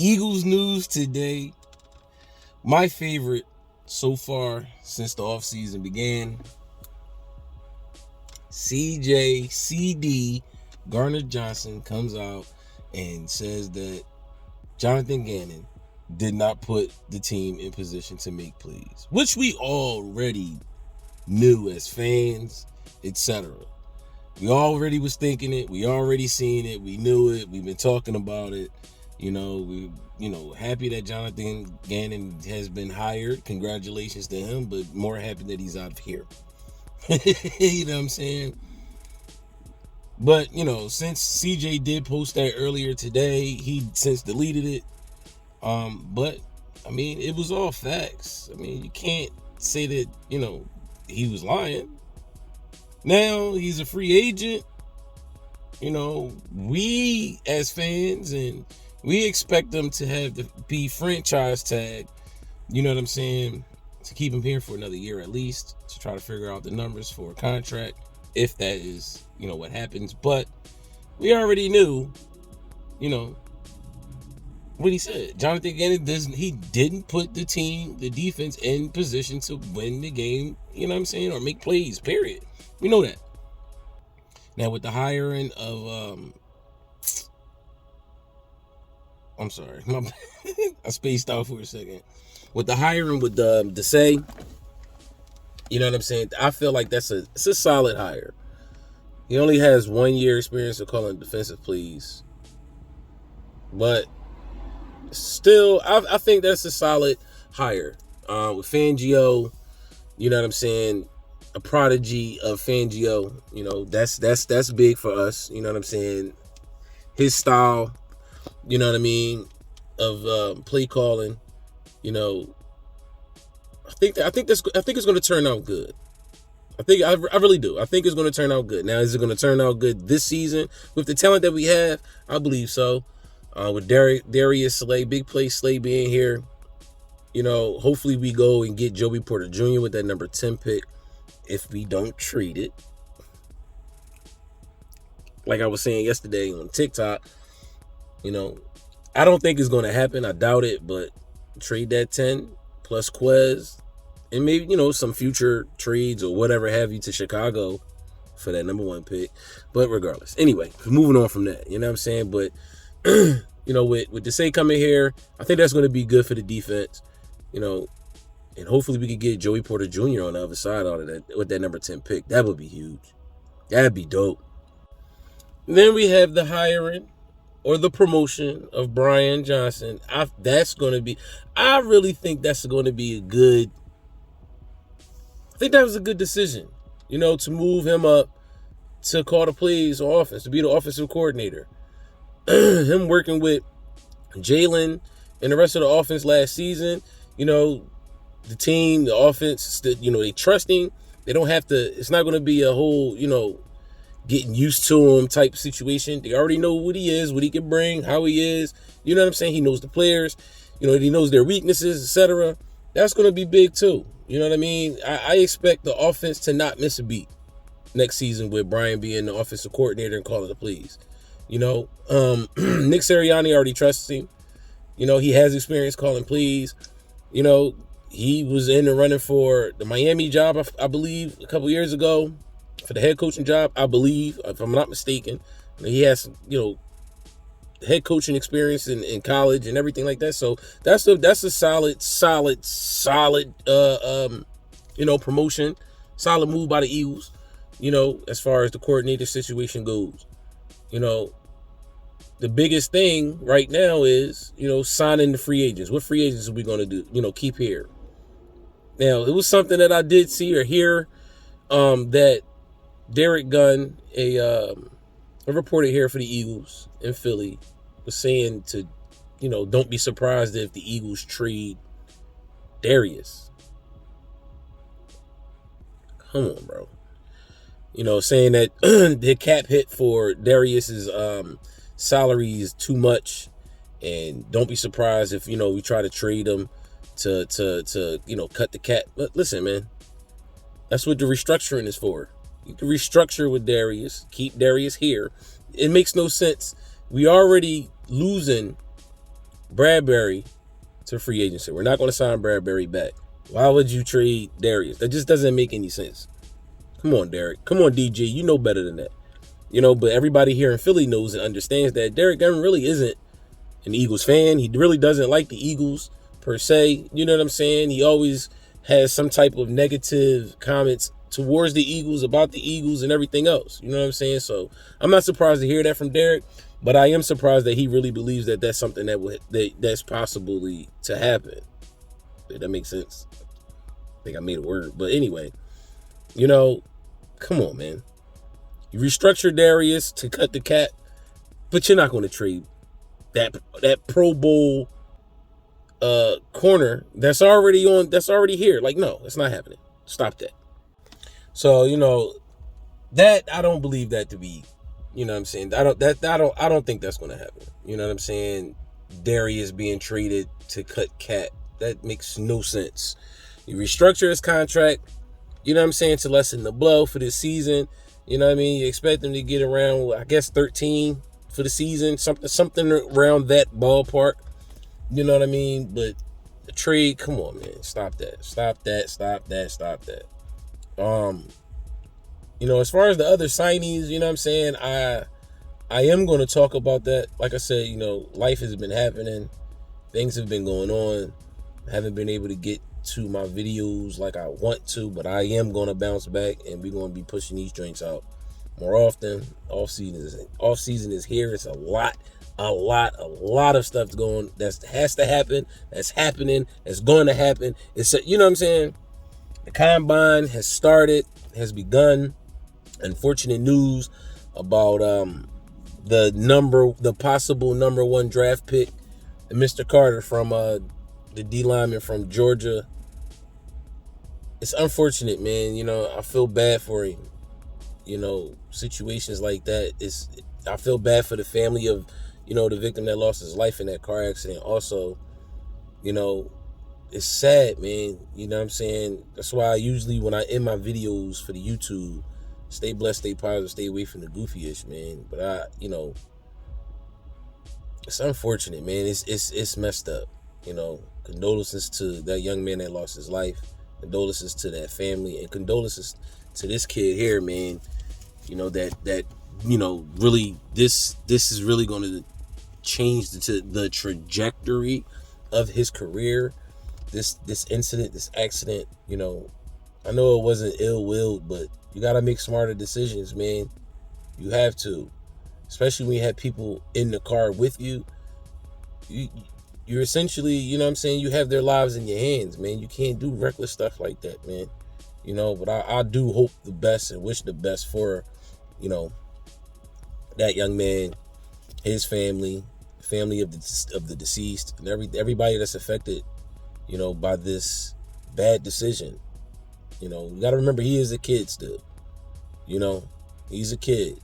Eagles news today. My favorite so far since the offseason began. CD Garner Johnson comes out and says that Jonathan Gannon did not put the team in position to make plays, which we already knew as fans, etc. We already was thinking it. We already seen it. We knew it. We've been talking about it. Happy that Jonathan Gannon has been hired. Congratulations to him, but more happy that he's out of here. You know what I'm saying? But, since CJ did post that earlier today, he since deleted it. But, it was all facts. You can't say that, he was lying. Now he's a free agent. We as fans and we expect them to be franchise tag. You know what I'm saying? To keep him here for another year at least, to try to figure out the numbers for a contract, if that is, what happens. But we already knew, what he said. Jonathan Gannon didn't put the defense in position to win the game, or make plays, period. We know that. Now with the hiring of I'm sorry, I spaced out for a second. With the hiring with Desai, you know what I'm saying? I feel like it's a solid hire. He only has 1 year experience of calling defensive plays, but still, I think that's a solid hire. With Fangio, you know what I'm saying? A prodigy of Fangio, that's big for us. You know what I'm saying? His style, you know what I mean, of play calling, I think it's going to turn out good. I really do. I think it's going to turn out good. Now, is it going to turn out good this season with the talent that we have? I believe so. With Darius Slay, big play Slay being here, hopefully we go and get Joey Porter Jr. with that number 10 pick. If we don't trade it, like I was saying yesterday on TikTok, I don't think it's going to happen. I doubt it, but trade that 10 plus Quez and maybe, some future trades or whatever have you to Chicago for that number 1 pick. But regardless, anyway, moving on from that, you know what I'm saying? But, with Desai coming here, I think that's going to be good for the defense, and hopefully we could get Joey Porter Jr. on the other side out of that with that number 10 pick. That would be huge. That'd be dope. And then we have the hiring or the promotion of Brian Johnson. I really think that's going to be I think that was a good decision, to move him up to call the plays on offense, to be the offensive coordinator. Him working with Jalen and the rest of the offense last season, the team, the offense, they trust him. They don't have to, it's not going to be a whole, getting used to him type situation. They already know what he is, what he can bring, how he is. You know what I'm saying? He knows the players, he knows their weaknesses, etc. That's going to be big too. You know what I mean? I expect the offense to not miss a beat next season with Brian being the offensive coordinator and calling the plays. Nick Sirianni already trusts him. He has experience calling plays. He was in the running for the Miami job, I believe, a couple years ago, for the head coaching job, I believe, if I'm not mistaken. He has, head coaching experience in college and everything like that. So that's a solid, promotion, solid move by the Eagles, as far as the coordinator situation goes. The biggest thing right now is, signing the free agents. What free agents are we going to do, keep here? Now, it was something that I did see or hear that Derek Gunn, a reporter here for the Eagles in Philly, was saying to, don't be surprised if the Eagles trade Darius. Come on, bro. Saying that the cap hit for Darius's salary is too much, and don't be surprised if, we try to trade him to cut the cap. But listen, man, that's what the restructuring is for. You can restructure with Darius, keep Darius here. It makes no sense. We already losing Bradbury to free agency. We're not going to sign Bradbury back. Why would you trade Darius? That just doesn't make any sense. Come on, Derek. Come on, DG. You know better than that. But everybody here in Philly knows and understands that Derek Gunn really isn't an Eagles fan. He really doesn't like the Eagles per se. You know what I'm saying? He always has some type of negative comments towards the Eagles, about the Eagles and everything else. You know what I'm saying? So I'm not surprised to hear that from Derek, but I am surprised that he really believes that that's something that's possibly to happen. Did that make sense? I think I made a word. But anyway, come on, man. You restructure Darius to cut the cap, but you're not going to trade that Pro Bowl corner that's already here. Like, no, it's not happening. Stop that. So, that I don't believe that to be, you know what I'm saying? I don't think that's going to happen. You know what I'm saying? Darius being traded to cut cap. That makes no sense. You restructure his contract, you know what I'm saying, to lessen the blow for this season. You know what I mean? You expect him to get around, I guess, 13 for the season, something around that ballpark. You know what I mean? But the trade, come on, man. Stop that. As far as the other signees, you know what I'm saying? I am going to talk about that. Like I said, life has been happening. Things have been going on. I haven't been able to get to my videos like I want to, but I am going to bounce back, and we're going to be pushing these joints out more often. Off season is here. It's a lot of stuff going that has to happen, that's happening, that's going to happen. It's you know what I'm saying? The combine has started, has begun. Unfortunate news about the possible number 1 draft pick, Mr. Carter from the D lineman from Georgia. It's unfortunate, man. I feel bad for him. Situations like that, I feel bad for the family of, the victim that lost his life in that car accident. Also, it's sad, man. You know what I'm saying? That's why I usually, when I end my videos for the YouTube, stay blessed, stay positive, stay away from the goofy-ish, man. But it's unfortunate, man. It's messed up. Condolences to that young man that lost his life. Condolences to that family, and condolences to this kid here, man. Really, this is really going to change the trajectory of his career. This incident, this accident, I know it wasn't ill-willed, but you got to make smarter decisions, man. You have to, especially when you have people in the car with you. You're essentially, you know what I'm saying, you have their lives in your hands, man. You can't do reckless stuff like that, man. But I do hope the best and wish the best for, that young man, his family of the deceased, and everybody that's affected, by this bad decision. You got to remember, he is a kid still. He's a kid.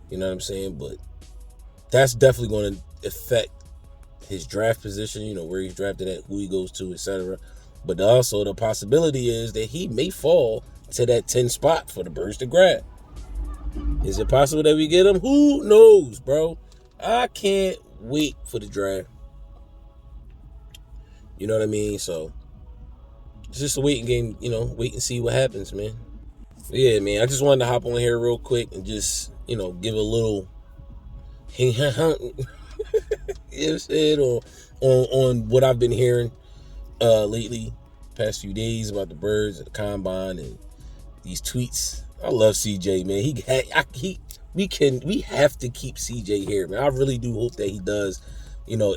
You know what I'm saying? But that's definitely going to affect his draft position, where he's drafted at, who he goes to, etc. But also the possibility is that he may fall to that 10 spot for the Birds to grab. Is it possible that we get him? Who knows, bro? I can't wait for the draft. You know what I mean? So it's just a waiting game, wait and see what happens, man. But yeah, man, I just wanted to hop on here real quick and just, give a little you know what I'm saying, on what I've been hearing lately, past few days, about the Birds and the combine and these tweets. I love CJ, man. We have to keep CJ here, man. I really do hope that he does,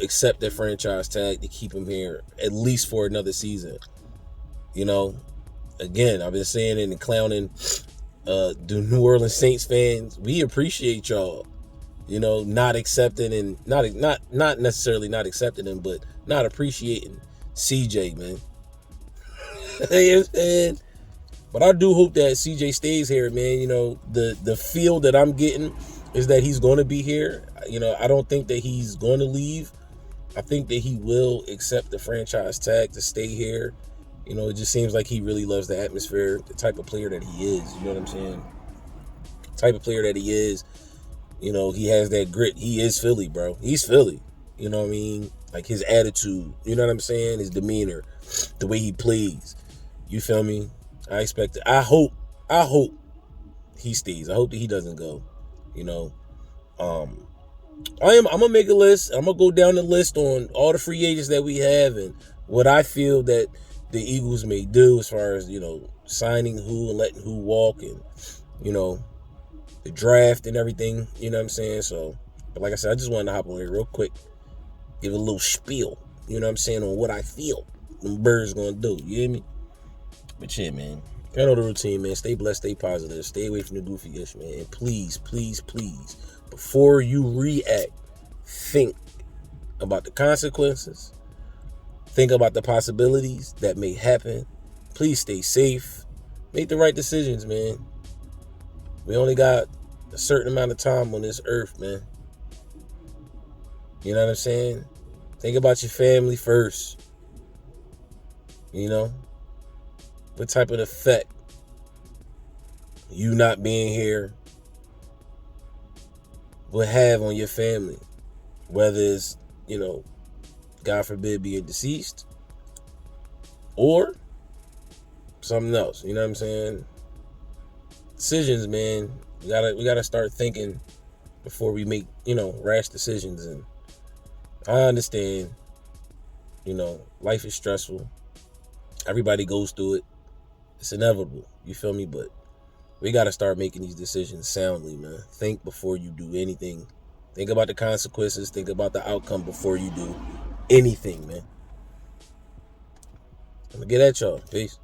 accept that franchise tag to keep him here at least for another season. Again, I've been saying it and clowning the New Orleans Saints fans. We appreciate y'all. Not accepting and not necessarily not accepting him, but not appreciating CJ, man. You know what I'm saying? But I do hope that CJ stays here, man. The feel that I'm getting is that he's going to be here. I don't think that he's going to leave. I think that he will accept the franchise tag to stay here. It just seems like he really loves the atmosphere, the type of player that he is. You know what I'm saying? The type of player that he is. He has that grit. He is Philly, bro. He's Philly. You know what I mean? Like his attitude, you know what I'm saying? His demeanor, the way he plays. You feel me? I expect it. I hope he stays. I hope that he doesn't go. You know, I'm gonna make a list. I'm gonna go down the list on all the free agents that we have and what I feel that the Eagles may do as far as, signing who and letting who walk, and the draft and everything. You know what I'm saying? So, but like I said, I just wanted to hop on here real quick, give a little spiel. You know what I'm saying, on what I feel them birds gonna do. You hear me? But yeah, man. I know the routine, man. Stay blessed, stay positive, stay away from the goofy-ish, man. And please, please, please, before you react, think about the consequences. Think about the possibilities that may happen. Please stay safe. Make the right decisions, man. We only got a certain amount of time on this earth, man. You know what I'm saying? Think about your family first. What type of effect you not being here will have on your family. Whether it's, God forbid, being deceased or something else. You know what I'm saying? Decisions, man. We gotta start thinking before we make, rash decisions. And I understand, life is stressful. Everybody goes through it. It's inevitable. You feel me? But we got to start making these decisions soundly, man. Think before you do anything. Think about the consequences. Think about the outcome before you do anything, man. I'm going to get at y'all. Peace.